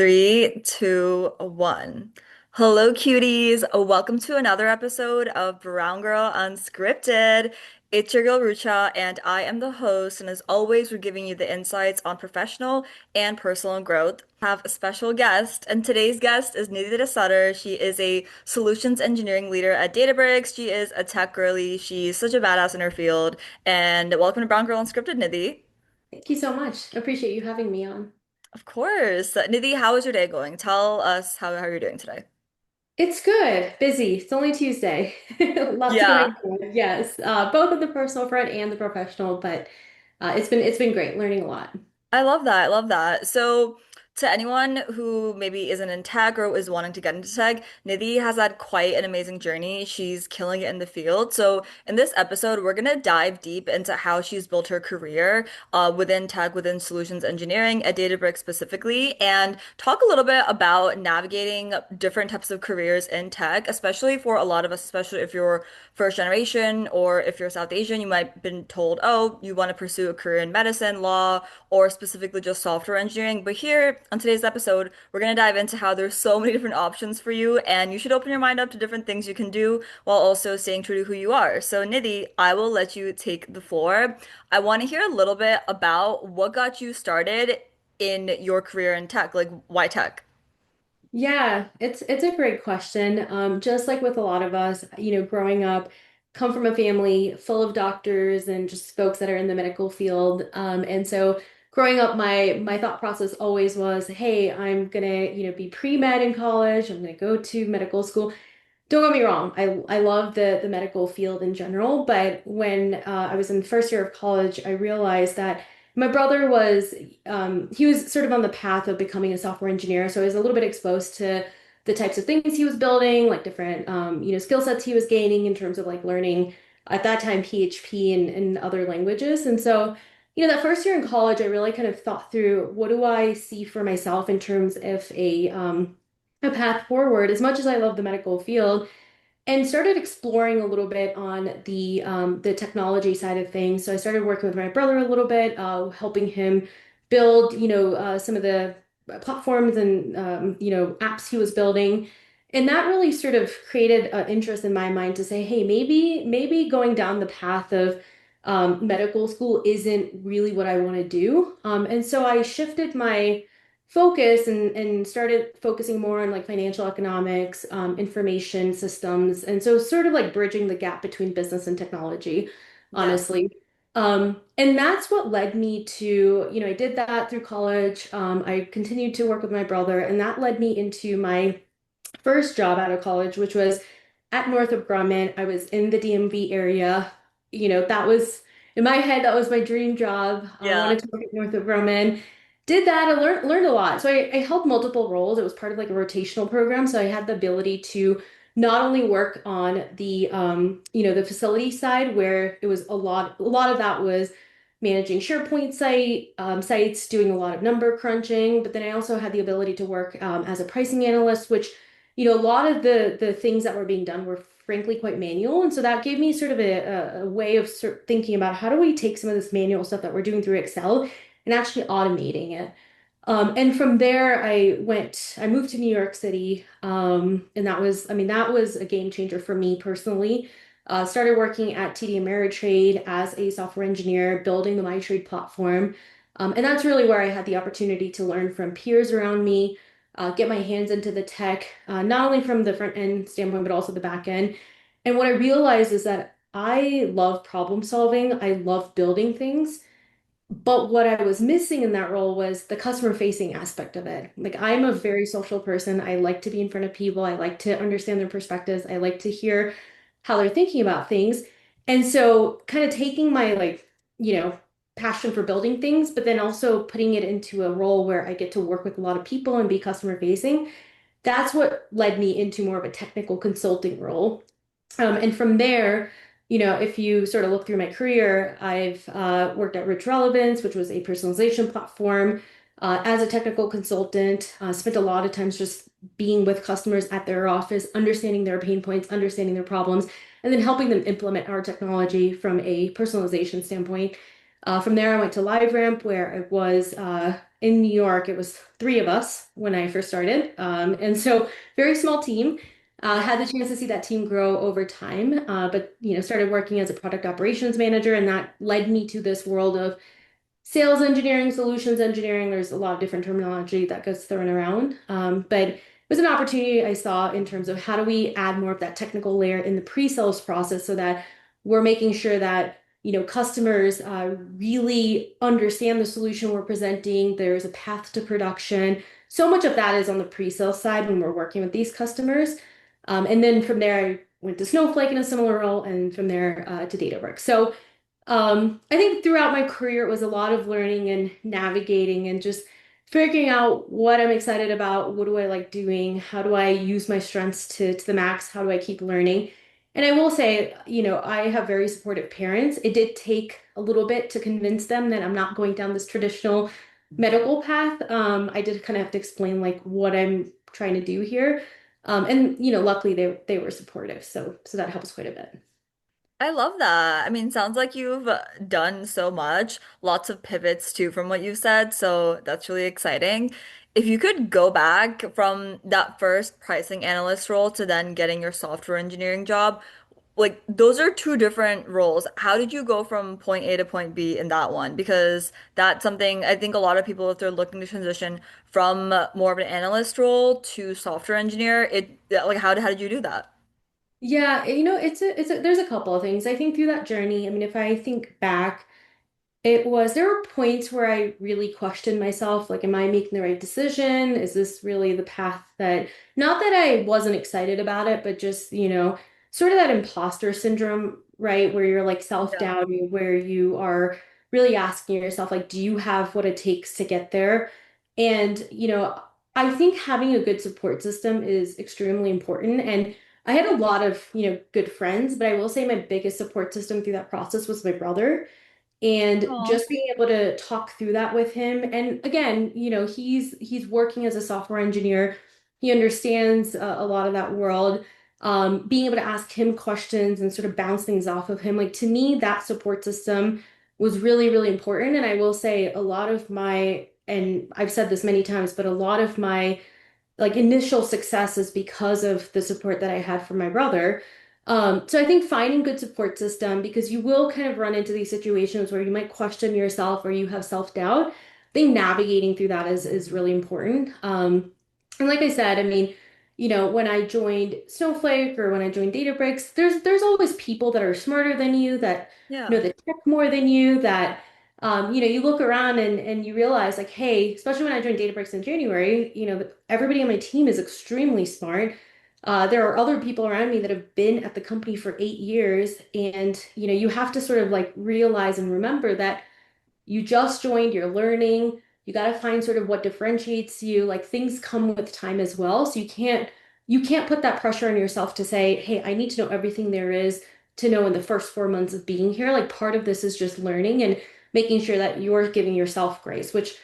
Three, two, one. Hello, cuties. Welcome to another episode of Brown Girl Unscripted. It's your girl Rucha, and I am the host. And as always, we're giving you the insights on professional and personal growth. I have a special guest, and today's guest is Nidhi DeSutter. She is a solutions engineering leader at Databricks. She is a tech girly. She's such a badass in her field. And welcome to Brown Girl Unscripted, Nidhi. Thank you so much. Appreciate you having me on. Of course. Nidhi, how is your day going? Tell us how you're doing today. It's good. Busy. It's only Tuesday. Lots Yeah, going on. Yes, both on the personal front and the professional, but it's been great. Learning a lot. I love that. I love that. So, to anyone who maybe isn't in tech or is wanting to get into tech, Nidhi has had quite an amazing journey. She's killing it in the field. So, in this episode, we're gonna dive deep into how she's built her career within tech, within solutions engineering at Databricks specifically, and talk a little bit about navigating different types of careers in tech, especially for a lot of us, especially if you're first generation or if you're South Asian, you might have been told, oh, you want to pursue a career in medicine, law, or specifically just software engineering. But here on today's episode, we're going to dive into how there's so many different options for you, and you should open your mind up to different things you can do while also staying true to who you are. So, Nidhi, I will let you take the floor. I want to hear a little bit about what got you started in your career in tech, like why tech? Yeah, it's a great question. Just like with a lot of us, growing up, come from a family full of doctors and just folks that are in the medical field. And so growing up, my thought process always was, hey, I'm gonna, be pre-med in college. I'm gonna go to medical school. Don't get me wrong, I love the medical field in general, but when I was in first year of college, I realized that my brother was he was sort of on the path of becoming a software engineer, so I was a little bit exposed to the types of things he was building, like different skill sets he was gaining in terms of like learning at that time PHP and other languages. And so, that first year in college, I really kind of thought through what do I see for myself in terms of a path forward, as much as I love the medical field, and started exploring a little bit on the technology side of things. So I started working with my brother a little bit, helping him build, some of the platforms and apps he was building. And that really sort of created an interest in my mind to say, hey, maybe going down the path of medical school isn't really what I want to do. And so I shifted my focus and started focusing more on like financial economics, information systems, and so sort of like bridging the gap between business and technology, Yeah. honestly. And that's what led me to, I did that through college. I continued to work with my brother, and that led me into my first job out of college, which was at Northrop Grumman. I was in the DMV area. That was in my head, that was my dream job. I Yeah. wanted to work at Northrop Grumman. Did that. I learned a lot. So I held multiple roles. It was part of like a rotational program. So I had the ability to not only work on the facility side where it was a lot of that was managing SharePoint sites, doing a lot of number crunching, but then I also had the ability to work as a pricing analyst, which a lot of the things that were being done were frankly quite manual. And so that gave me sort of a way of thinking about how do we take some of this manual stuff that we're doing through Excel and actually automating it. And from there, I moved to New York City. And that was a game changer for me personally. Started working at TD Ameritrade as a software engineer, building the MyTrade platform. And that's really where I had the opportunity to learn from peers around me, get my hands into the tech, not only from the front end standpoint, but also the back end. And what I realized is that I love problem solving. I love building things. But what I was missing in that role was the customer facing aspect of it. Like, I'm a very social person. I like to be in front of people. I like to understand their perspectives. I like to hear how they're thinking about things. And so, kind of taking my, like, passion for building things, but then also putting it into a role where I get to work with a lot of people and be customer facing, that's what led me into more of a technical consulting role. And from there, if you sort of look through my career, I've worked at Rich Relevance, which was a personalization platform, as a technical consultant. Spent a lot of times just being with customers at their office, understanding their pain points, understanding their problems, and then helping them implement our technology from a personalization standpoint. From there, I went to LiveRamp, where I was in New York. It was three of us when I first started, and so very small team. Had the chance to see that team grow over time, but started working as a product operations manager, and that led me to this world of sales engineering, solutions engineering. There's a lot of different terminology that gets thrown around. But it was an opportunity I saw in terms of how do we add more of that technical layer in the pre-sales process so that we're making sure that customers really understand the solution we're presenting. There's a path to production. So much of that is on the pre-sales side when we're working with these customers. And then from there, I went to Snowflake in a similar role, and from there to Databricks. So I think throughout my career, it was a lot of learning and navigating and just figuring out what I'm excited about, what do I like doing, how do I use my strengths to the max, how do I keep learning. And I will say, I have very supportive parents. It did take a little bit to convince them that I'm not going down this traditional medical path. I did kind of have to explain like what I'm trying to do here. And luckily they were supportive, so that helps quite a bit. I love that. I mean, sounds like you've done so much, lots of pivots too from what you said, so that's really exciting. If you could go back from that first pricing analyst role to then getting your software engineering job, like those are two different roles. How did you go from point A to point B in that one? Because that's something I think a lot of people, if they're looking to transition from more of an analyst role to software engineer, like how did you do that? Yeah, there's a couple of things. I think through that journey, I mean, if I think back, there were points where I really questioned myself, like, am I making the right decision? Is this really the path not that I wasn't excited about it, but just, sort of that imposter syndrome, right? Where you're like Yeah. self-doubting, where you are really asking yourself, like, do you have what it takes to get there? And, I think having a good support system is extremely important. And I had a lot of, good friends, but I will say my biggest support system through that process was my brother. And Oh, just being able to talk through that with him. And again, he's working as a software engineer. He understands a lot of that world. Being able to ask him questions and sort of bounce things off of him, like to me, that support system was really, really important. And I will say a lot of and I've said this many times, but a lot of my like initial success is because of the support that I had from my brother. So I think finding good support system because you will kind of run into these situations where you might question yourself or you have self-doubt. I think navigating through that is really important. And like I said, I mean, when I joined Snowflake or when I joined Databricks, there's always people that are smarter than you, that know yeah. the tech more than you, that you look around and you realize like, hey, especially when I joined Databricks in January, everybody on my team is extremely smart. There are other people around me that have been at the company for 8 years, and you have to sort of like realize and remember that you just joined, you're learning, you got to find sort of what differentiates you. Like things come with time as well, so you can't put that pressure on yourself to say, hey, I need to know everything there is to know in the first 4 months of being here. Like part of this is just learning and making sure that you're giving yourself grace, which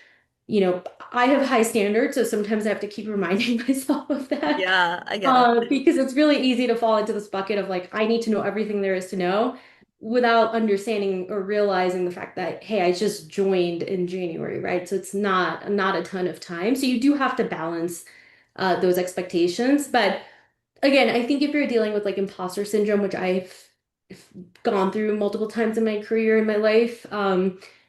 I have high standards, so sometimes I have to keep reminding myself of that. Yeah, I get it. Because it's really easy to fall into this bucket of like, I need to know everything there is to know without understanding or realizing the fact that, hey, I just joined in January, right? So it's not a ton of time. So you do have to balance those expectations. But again, I think if you're dealing with like imposter syndrome, which I've gone through multiple times in my career in my life,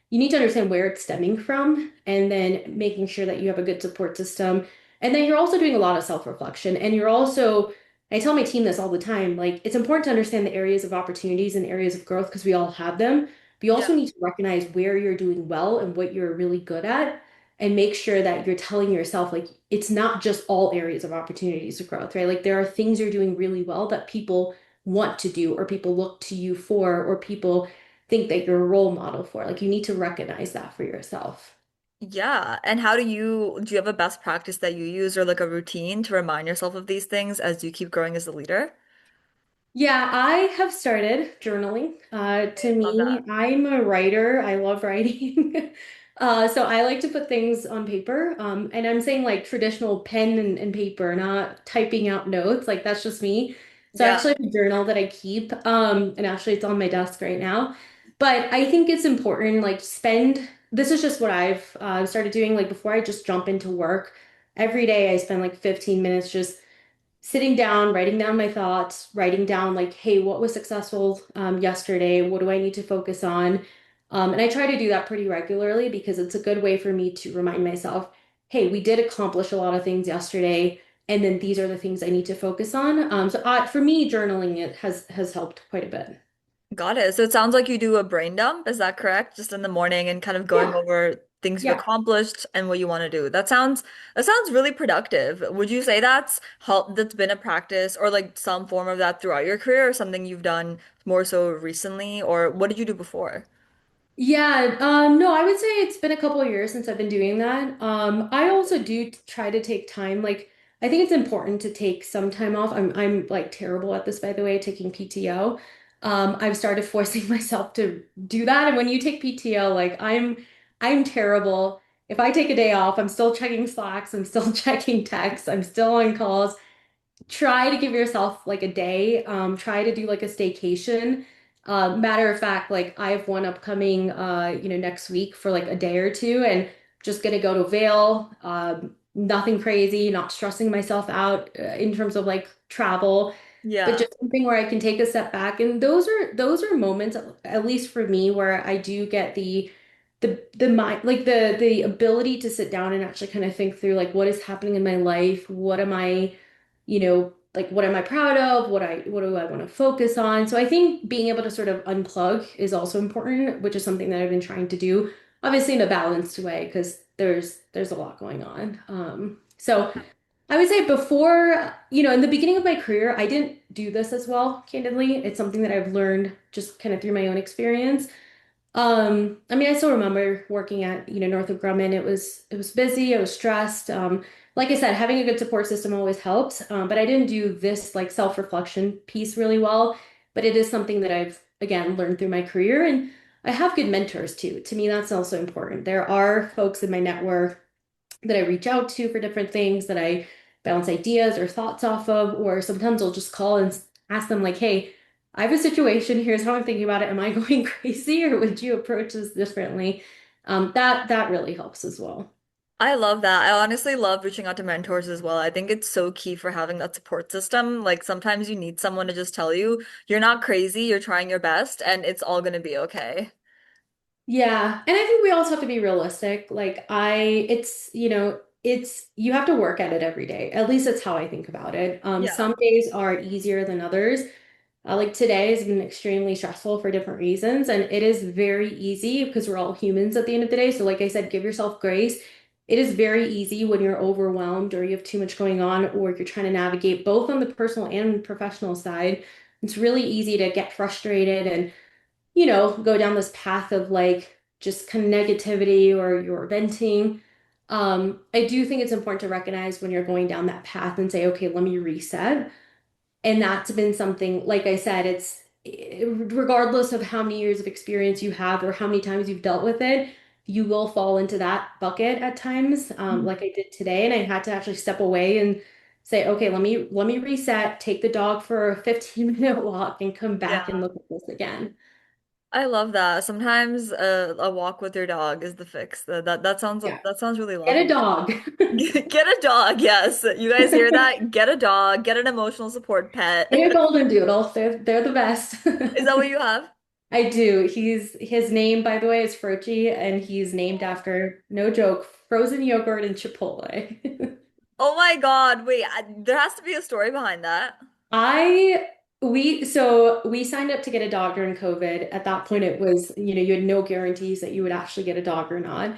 you need to understand where it's stemming from and then making sure that you have a good support system. And then you're also doing a lot of self-reflection. And you're also, I tell my team this all the time, like it's important to understand the areas of opportunities and areas of growth because we all have them. But you Yeah. also need to recognize where you're doing well and what you're really good at and make sure that you're telling yourself like it's not just all areas of opportunities of growth, right? Like there are things you're doing really well that people want to do or people look to you for or people think that you're a role model for. Like you need to recognize that for yourself. Yeah. And do you have a best practice that you use or like a routine to remind yourself of these things as you keep growing as a leader? Yeah, I have started journaling. To I love me, that. I'm a writer. I love writing. So I like to put things on paper. And I'm saying like traditional pen and paper, not typing out notes. Like that's just me. So I Yeah. actually have a journal that I keep. And actually it's on my desk right now. But I think it's important, like spend, this is just what I've started doing, like before I just jump into work. Every day I spend like 15 minutes just sitting down, writing down my thoughts, writing down like, hey, what was successful yesterday? What do I need to focus on? And I try to do that pretty regularly because it's a good way for me to remind myself, hey, we did accomplish a lot of things yesterday, and then these are the things I need to focus on. For me, journaling it has helped quite a bit. Got it. So it sounds like you do a brain dump. Is that correct? Just in the morning and kind of going Yeah, over things you've yeah. accomplished and what you want to do. That sounds really productive. Would you say that's been a practice or like some form of that throughout your career or something you've done more so recently? Or what did you do before? Yeah, no, I would say it's been a couple of years since I've been doing that. I also do try to take time. Like, I think it's important to take some time off. I'm like terrible at this, by the way, taking PTO. I've started forcing myself to do that. And when you take PTO, like I'm terrible. If I take a day off, I'm still checking Slacks, I'm still checking texts, I'm still on calls. Try to give yourself like a day. Try to do like a staycation. Matter of fact, like I have one upcoming next week for like a day or two and just gonna go to Vail. Nothing crazy, not stressing myself out in terms of like travel, but Yeah. just something where I can take a step back. And those are moments, at least for me, where I do get the mind, like the ability to sit down and actually kind of think through like what is happening in my life, what am I, like what am I proud of, what do I want to focus on. So I think being able to sort of unplug is also important, which is something that I've been trying to do, obviously in a balanced way because there's a lot going on. So I would say before, in the beginning of my career, I didn't do this as well, candidly. It's something that I've learned just kind of through my own experience. I mean, I still remember working at, Northrop Grumman. It was busy, I was stressed. Like I said, having a good support system always helps. But I didn't do this like self-reflection piece really well. But it is something that I've again learned through my career, and I have good mentors too. To me, that's also important. There are folks in my network that I reach out to for different things that I bounce ideas or thoughts off of, or sometimes I'll just call and ask them like, hey, I have a situation. Here's how I'm thinking about it. Am I going crazy or would you approach this differently? That really helps as well. I love that. I honestly love reaching out to mentors as well. I think it's so key for having that support system. Like sometimes you need someone to just tell you, you're not crazy, you're trying your best, and it's all gonna be okay. Yeah, and I think we also have to be realistic. You have to work at it every day. At least that's how I think about it. Yeah. Some days are easier than others. Like today has been extremely stressful for different reasons, and it is very easy because we're all humans at the end of the day. So, like I said, give yourself grace. It is very easy when you're overwhelmed or you have too much going on or you're trying to navigate both on the personal and professional side. It's really easy to get frustrated and, go down this path of like just kind of negativity or you're venting. I do think it's important to recognize when you're going down that path and say, okay, let me reset. And that's been something, like I said, it's regardless of how many years of experience you have or how many times you've dealt with it, you will fall into that bucket at times, like I did today. And I had to actually step away and say, okay, let me reset, take the dog for a 15-minute walk and come back and Yeah. look at this again. I love that. Sometimes a walk with your dog is the fix. Yeah. That sounds really Get a lovely. dog. Get a dog, yes. You guys hear that? Get a dog, get an emotional support pet. Get a golden doodle. They're the best. Is that what you have? I do. His name, by the way, is Frochi, and he's named after, no joke, frozen yogurt and Chipotle. Oh my God, wait, there has to be a story behind that. I we signed up to get a dog during COVID. At that point, it was, you had no guarantees that you would actually get a dog or not.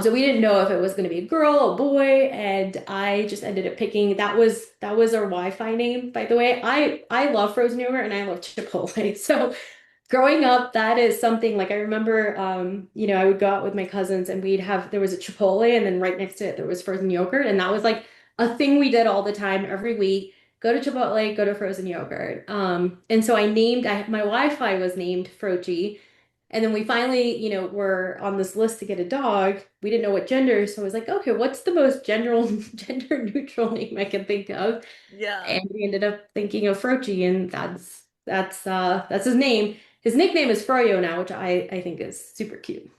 So we didn't know if it was going to be a girl, a boy, and I just ended up picking. That was our Wi-Fi name, by the way. I love frozen yogurt and I love Chipotle. So growing up, that is something like I remember, I would go out with my cousins and there was a Chipotle and then right next to it there was frozen yogurt. And that was like a thing we did all the time every week. Go to Chipotle, go to frozen yogurt. And so my Wi-Fi was named Frochi. And then we finally, were on this list to get a dog. We didn't know what gender, so I was like, okay, what's the most gender neutral name I can think of? Yeah. And we ended up thinking of Frochi, and that's his name. his nickname is Froyo now, which I think is super cute.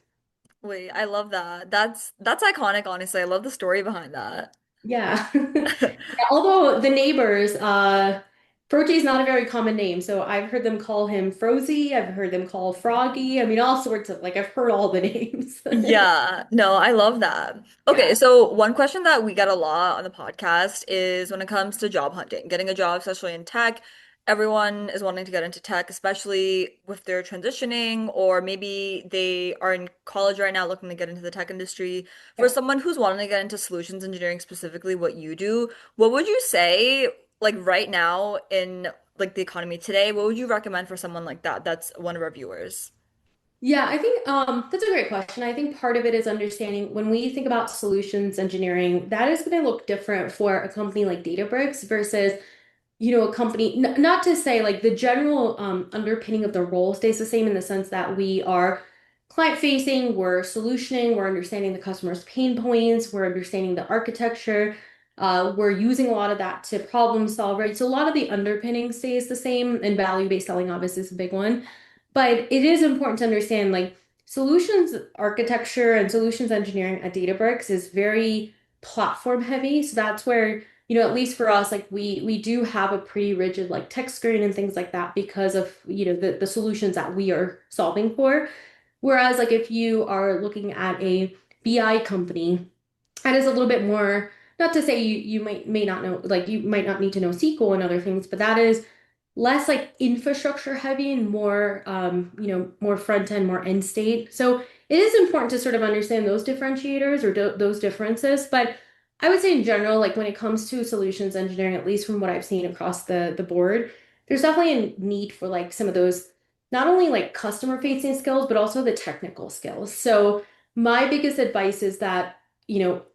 Wait, I love that. That's iconic, honestly. I love the story behind that. Yeah. Yeah, although the neighbors, Froji is not a very common name, so I've heard them call him Frozy, I've heard them call Froggy. I mean, all sorts of like I've heard all the names. Yeah, no, I love that. Okay, Yeah. so one question that we get a lot on the podcast is when it comes to job hunting, getting a job, especially in tech, everyone is wanting to get into tech, especially with their transitioning, or maybe they are in college right now looking to get into the tech industry. For Yeah. someone who's wanting to get into solutions engineering, specifically what you do, what would you say, like right now in like the economy today, what would you recommend for someone like that? That's one of our viewers. Yeah, I think that's a great question. I think part of it is understanding when we think about solutions engineering, that is going to look different for a company like Databricks versus a company, not to say like the general underpinning of the role stays the same in the sense that we are client facing, we're solutioning, we're understanding the customer's pain points, we're understanding the architecture, we're using a lot of that to problem solve, right? So a lot of the underpinning stays the same, and value-based selling obviously is a big one. But it is important to understand like solutions architecture and solutions engineering at Databricks is very platform heavy. So that's where at least for us, like we do have a pretty rigid like tech screen and things like that because of, the solutions that we are solving for. Whereas like if you are looking at a BI company, that is a little bit more, not to say you may not know, like you might not need to know SQL and other things, but that is less like infrastructure heavy and more more front end, more end state. So it is important to sort of understand those differentiators or those differences. But I would say in general, like when it comes to solutions engineering, at least from what I've seen across the board, there's definitely a need for like some of those not only like customer facing skills, but also the technical skills. So my biggest advice is that,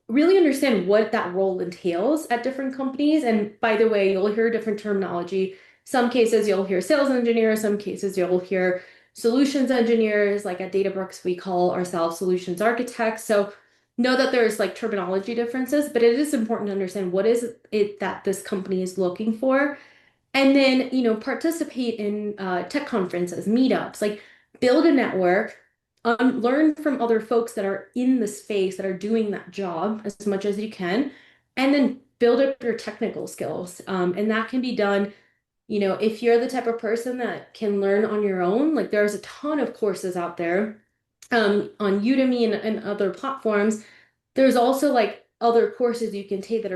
really understand what that role entails at different companies. And by the way, you'll hear different terminology. Some cases you'll hear sales engineers, some cases you'll hear solutions engineers. Like at Databricks, we call ourselves solutions architects. So know that there's like terminology differences, but it is important to understand what is it that this company is looking for. And then, participate in tech conferences, meetups, like build a network, learn from other folks that are in the space that are doing that job as much as you can, and then build up your technical skills. And that can be done if you're the type of person that can learn on your own, like there's a ton of courses out there on Udemy and other platforms. There's also like other courses you can take that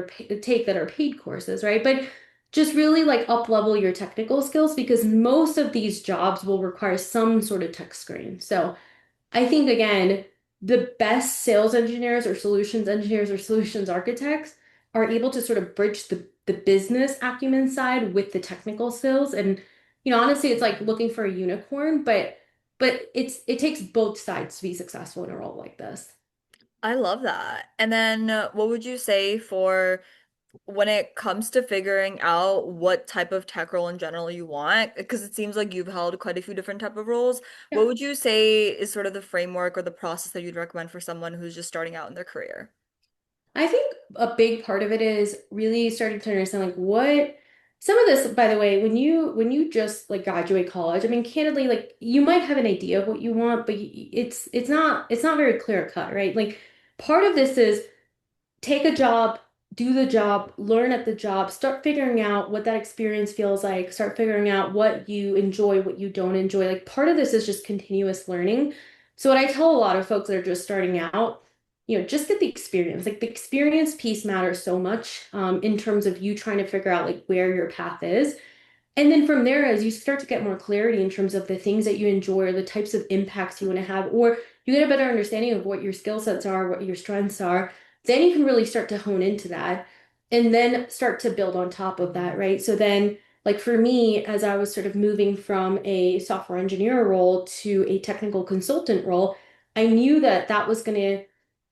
are paid courses, right? But just really like up level your technical skills because most of these jobs will require some sort of tech screen. So I think again, the best sales engineers or solutions architects are able to sort of bridge the business acumen side with the technical skills. And honestly, it's like looking for a unicorn, but it takes both sides to be successful in a role like this. I love that. And then what would you say for when it comes to figuring out what type of tech role in general you want? Because it seems like you've held quite a few different type of roles. Yeah. What would you say is sort of the framework or the process that you'd recommend for someone who's just starting out in their career? I think a big part of it is really starting to understand like what some of this, by the way, when you just like graduate college, I mean, candidly, like you might have an idea of what you want, but it's not very clear cut, right? Like part of this is take a job, do the job, learn at the job, start figuring out what that experience feels like, start figuring out what you enjoy, what you don't enjoy. Like part of this is just continuous learning. So what I tell a lot of folks that are just starting out, just get the experience. Like the experience piece matters so much in terms of you trying to figure out like where your path is. And then from there, as you start to get more clarity in terms of the things that you enjoy or the types of impacts you want to have, or you get a better understanding of what your skill sets are, what your strengths are, then you can really start to hone into that and then start to build on top of that, right? So then, like for me, as I was sort of moving from a software engineer role to a technical consultant role, I knew that that was going to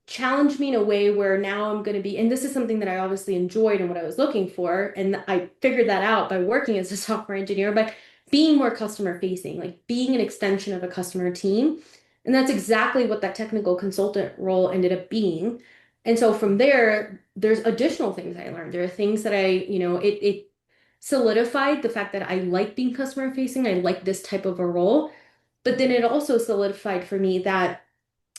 challenge me in a way where now I'm going to be, and this is something that I obviously enjoyed and what I was looking for. And I figured that out by working as a software engineer, but being more customer facing, like being an extension of a customer team. And that's exactly what that technical consultant role ended up being. And so from there, there's additional things I learned. There are things that it solidified the fact that I like being customer facing. I like this type of a role. But then it also solidified for me that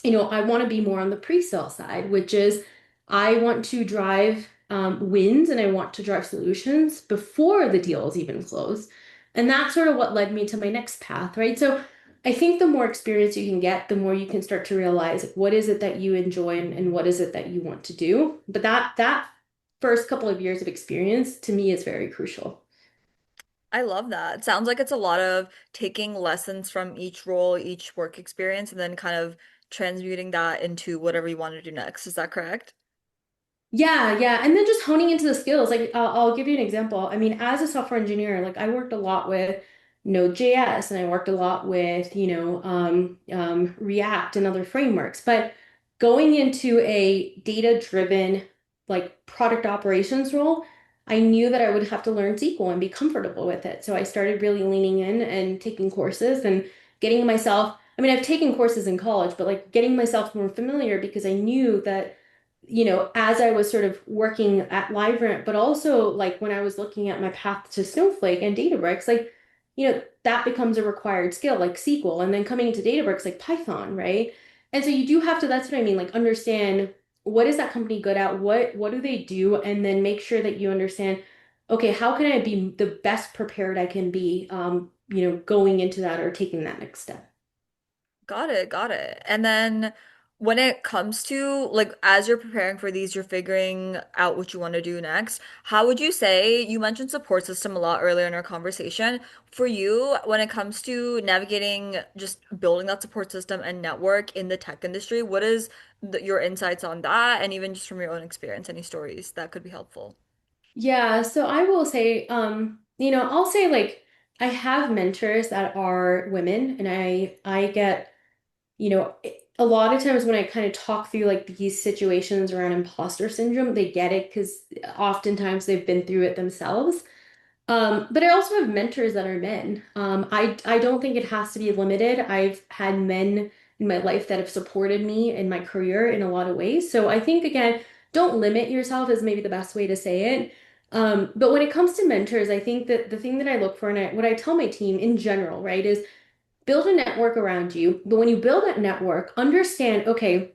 I want to be more on the pre-sale side, which is I want to drive wins and I want to drive solutions before the deal is even closed. And that's sort of what led me to my next path, right? So I think the more experience you can get, the more you can start to realize what is it that you enjoy and what is it that you want to do. But that first couple of years of experience to me is very crucial. I love that. It sounds like it's a lot of taking lessons from each role, each work experience, and then kind of transmuting that into whatever you want to do next. Is that correct? Yeah, yeah. And then just honing into the skills. Like I'll give you an example. I mean, as a software engineer, like I worked a lot with Node.js and I worked a lot with, React and other frameworks. But going into a data-driven, like product operations role, I knew that I would have to learn SQL and be comfortable with it. So I started really leaning in and taking courses and getting myself, I mean, I've taken courses in college, but like getting myself more familiar because I knew that as I was sort of working at LiveRamp, but also like when I was looking at my path to Snowflake and Databricks, like, that becomes a required skill, like SQL, and then coming into Databricks, like Python, right? And so you do have to, that's what I mean, like understand what is that company good at? What do they do? And then make sure that you understand, okay, how can I be the best prepared I can be, going into that or taking that next step? Got it, got it. And then when it comes to like as you're preparing for these, you're figuring out what you want to do next. How would you say you mentioned support system a lot earlier in our conversation. For you, when it comes to navigating just building that support system and network in the tech industry, what is your insights on that? And even just from your own experience, any stories that could be helpful? Yeah, so I will say, I'll say like I have mentors that are women, and I get, a lot of times when I kind of talk through like these situations around imposter syndrome, they get it because oftentimes they've been through it themselves. But I also have mentors that are men. I don't think it has to be limited. I've had men in my life that have supported me in my career in a lot of ways. So I think again, don't limit yourself is maybe the best way to say it. But when it comes to mentors, I think that the thing that I look for and what I tell my team in general, right, is build a network around you. But when you build that network, understand, okay,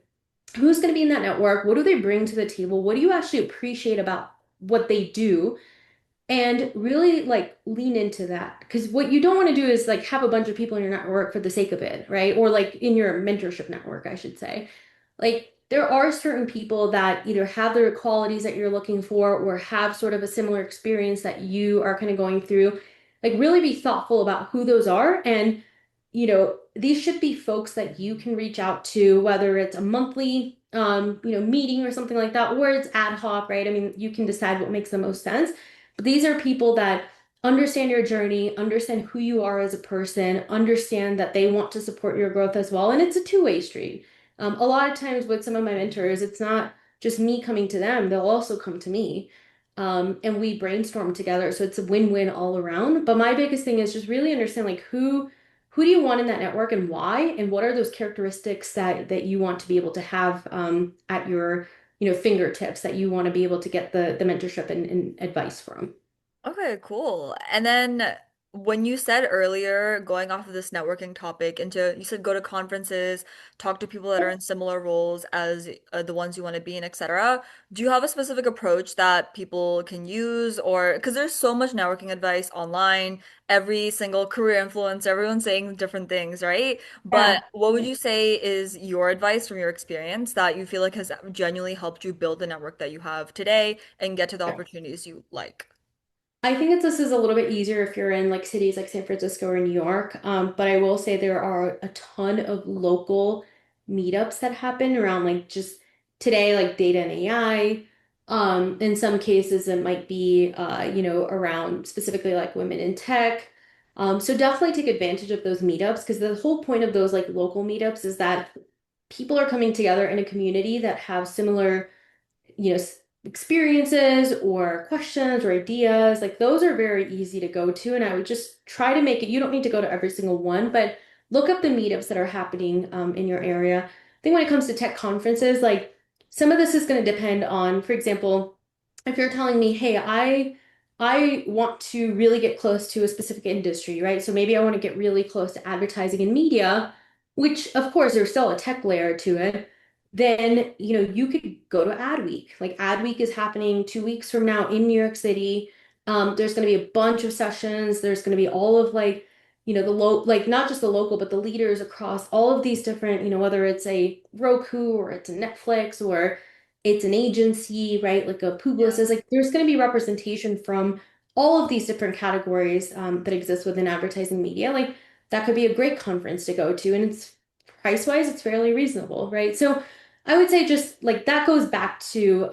who's going to be in that network? What do they bring to the table? What do you actually appreciate about what they do? And really like lean into that because what you don't want to do is like have a bunch of people in your network for the sake of it, right? Or like in your mentorship network, I should say. Like there are certain people that either have the qualities that you're looking for or have sort of a similar experience that you are kind of going through. Like really be thoughtful about who those are. And these should be folks that you can reach out to, whether it's a monthly meeting or something like that, or it's ad hoc, right? I mean, you can decide what makes the most sense. But these are people that understand your journey, understand who you are as a person, understand that they want to support your growth as well. And it's a two-way street. A lot of times with some of my mentors, it's not just me coming to them, they'll also come to me. And we brainstorm together. So it's a win-win all around. But my biggest thing is just really understand like who do you want in that network and why? And what are those characteristics that you want to be able to have at your fingertips that you want to be able to get the mentorship and advice from. Okay, cool. And then when you said earlier, going off of this networking topic into, you said go to conferences, talk to people that are in similar roles as the ones you want to be in, etc. Do you have a specific approach that people can use? Or because there's so much networking advice online, every single career influencer, everyone's saying different things, right? But Yeah. what would you say is your advice from your experience that you feel like has genuinely helped you build the network that you have today and get to the opportunities you like? I think this is a little bit easier if you're in like cities like San Francisco or New York. But I will say there are a ton of local meetups that happen around like just today, like data and AI. In some cases, it might be around specifically like women in tech. So definitely take advantage of those meetups because the whole point of those like local meetups is that people are coming together in a community that have similar experiences or questions or ideas, like those are very easy to go to. And I would just try to make it, you don't need to go to every single one, but look up the meetups that are happening in your area. I think when it comes to tech conferences, like some of this is going to depend on, for example, if you're telling me, hey, I I want to really get close to a specific industry, right? So maybe I want to get really close to advertising and media, which of course there's still a tech layer to it. Then, you could go to Ad Week. Like Ad Week is happening 2 weeks from now in New York City. There's going to be a bunch of sessions. There's going to be all of like, the like not just the local, but the leaders across all of these different, whether it's a Roku or it's a Netflix or it's an agency, right? Like a Yeah. Publicis, like there's going to be representation from all of these different categories that exist within advertising media. Like that could be a great conference to go to, and it's price wise, it's fairly reasonable, right? So I would say just like that goes back to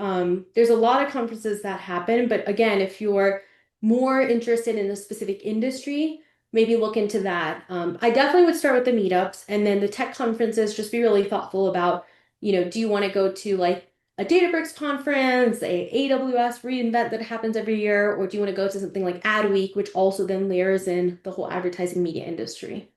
there's a lot of conferences that happen, but again, if you're more interested in a specific industry, maybe look into that. I definitely would start with the meetups and then the tech conferences, just be really thoughtful about, do you want to go to like a Databricks conference, a AWS reInvent that happens every year, or do you want to go to something like Ad Week, which also then layers in the whole advertising media industry?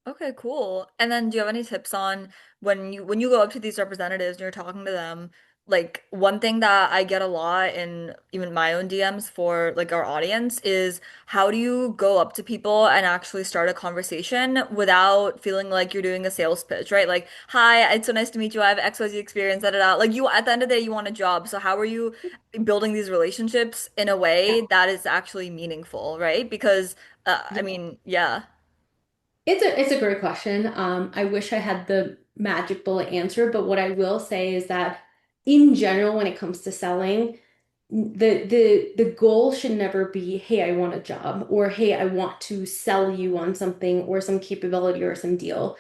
Okay, cool. And then do you have any tips on when you go up to these representatives and you're talking to them, like one thing that I get a lot in even my own DMs for like our audience is how do you go up to people and actually start a conversation without feeling like you're doing a sales pitch, right? Like, hi, it's so nice to meet you. I have XYZ experience, da da da. Like you at the end of the day you want a job. So how are you building these relationships in a Yeah. way that is actually meaningful, right? Because I Yeah. mean, yeah. It's a great question. I wish I had the magic bullet answer, but what I will say is that in general, when it comes to selling, the goal should never be, hey, I want a job, or hey, I want to sell you on something or some capability or some deal.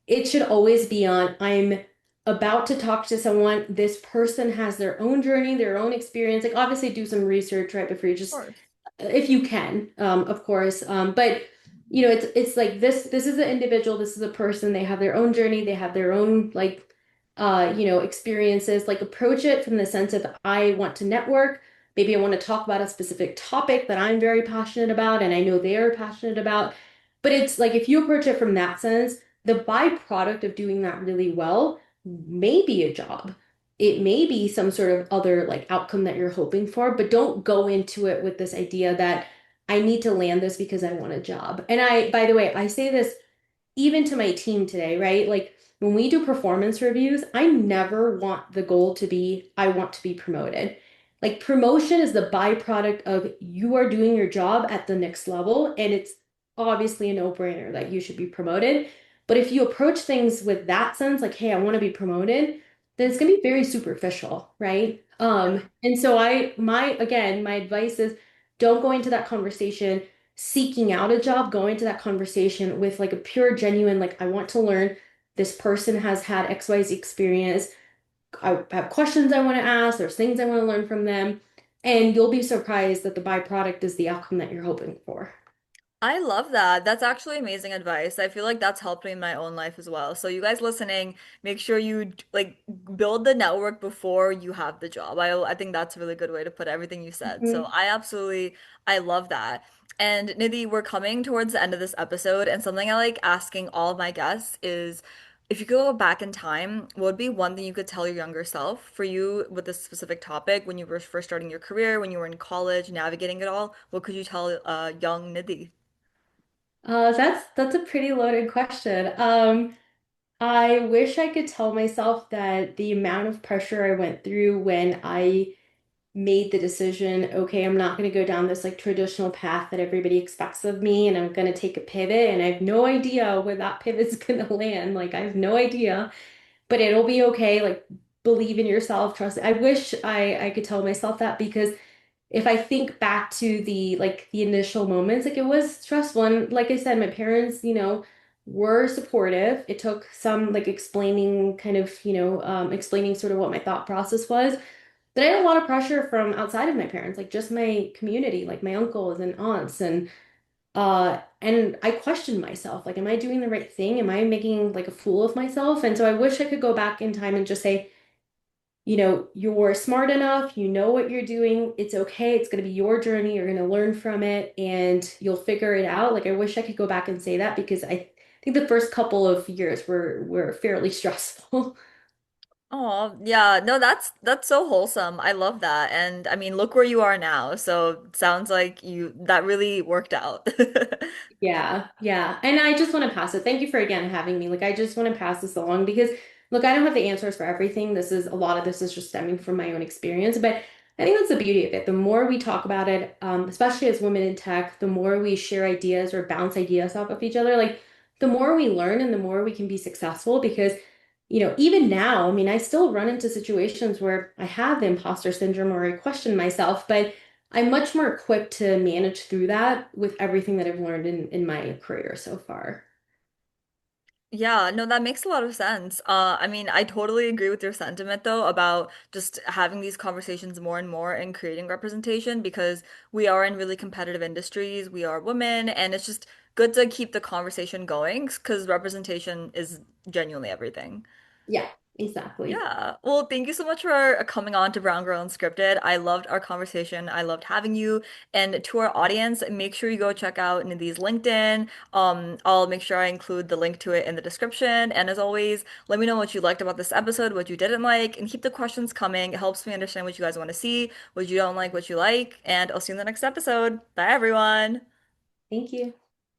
It should always be on, I'm about to talk to someone. This person has their own journey, their own experience. Like obviously do some research right before you Of just course. if you can, of course. But it's like this is an individual, this is a person, they have their own journey, they have their own like experiences. Like approach it from the sense of I want to network. Maybe I want to talk about a specific topic that I'm very passionate about and I know they're passionate about. But it's like if you approach it from that sense, the byproduct of doing that really well may be a job. It may be some sort of other like outcome that you're hoping for, but don't go into it with this idea that I need to land this because I want a job. And by the way, I say this even to my team today, right? Like when we do performance reviews, I never want the goal to be, I want to be promoted. Like promotion is the byproduct of you are doing your job at the next level, and it's obviously a no-brainer that you should be promoted. But if you approach things with that sense, like, hey, I want to be promoted, then it's gonna be very superficial, right? And so again, my advice is don't go into that conversation seeking out a job, going to that conversation with like a pure, genuine, like, I want to learn. This person has had XYZ experience. I have questions I want to ask. There's things I want to learn from them. And you'll be surprised that the byproduct is the outcome that you're hoping for. I love that. That's actually amazing advice. I feel like that's helped me in my own life as well. So you guys listening, make sure you like build the network before you have the job. I think that's a really good way to put everything you said. So Mhm. I love that. And Nidhi, we're coming towards the end of this episode, and something I like asking all of my guests is if you could go back in time, what would be one thing you could tell your younger self for you with this specific topic when you were first starting your career, when you were in college, navigating it all? What could you tell young Nidhi? That's a pretty loaded question. I wish I could tell myself that the amount of pressure I went through when I made the decision, okay, I'm not going to go down this like traditional path that everybody expects of me, and I'm going to take a pivot, and I have no idea where that pivot's going to land. Like, I have no idea, but it'll be okay. Like, believe in yourself, trust. I wish I could tell myself that because if I think back to the initial moments, like it was stressful. And like I said, my parents, were supportive. It took some like explaining kind of, explaining sort of what my thought process was. But I had a lot of pressure from outside of my parents, like just my community, like my uncles and aunts, and I questioned myself, like, am I doing the right thing? Am I making like a fool of myself? And so I wish I could go back in time and just say, you're smart enough, you know what you're doing, it's okay, it's going to be your journey, you're going to learn from it, and you'll figure it out. Like, I wish I could go back and say that because I think the first couple of years were fairly stressful. Oh, yeah. No, that's so wholesome. I love that. And I mean, look where you are now. So it sounds like you that really worked out. Yeah, yeah. And I just want to pass it. Thank you for again having me. Like, I just want to pass this along because, look, I don't have the answers for everything. A lot of this is just stemming from my own experience. But I think that's the beauty of it. The more we talk about it, especially as women in tech, the more we share ideas or bounce ideas off of each other, like, the more we learn and the more we can be successful. Because, even now, I mean, I still run into situations where I have the imposter syndrome or I question myself, but I'm much more equipped to manage through that with everything that I've learned in my career so far. Yeah, no, that makes a lot of sense. I mean, I totally agree with your sentiment though about just having these conversations more and more and creating representation because we are in really competitive industries, we are women, and it's just good to keep the conversation going because representation is genuinely everything. Yeah, exactly. Yeah. Well, thank you so much for coming on to Brown Girl Unscripted. I loved our conversation. I loved having you. And to our audience, make sure you go check out Nidhi's LinkedIn. I'll make sure I include the link to it in the description. And as always, let me know what you liked about this episode, what you didn't like, and keep the questions coming. It helps me understand what you guys want to see, what you don't like, what you like. And I'll see you in the next episode. Bye, everyone. Thank you.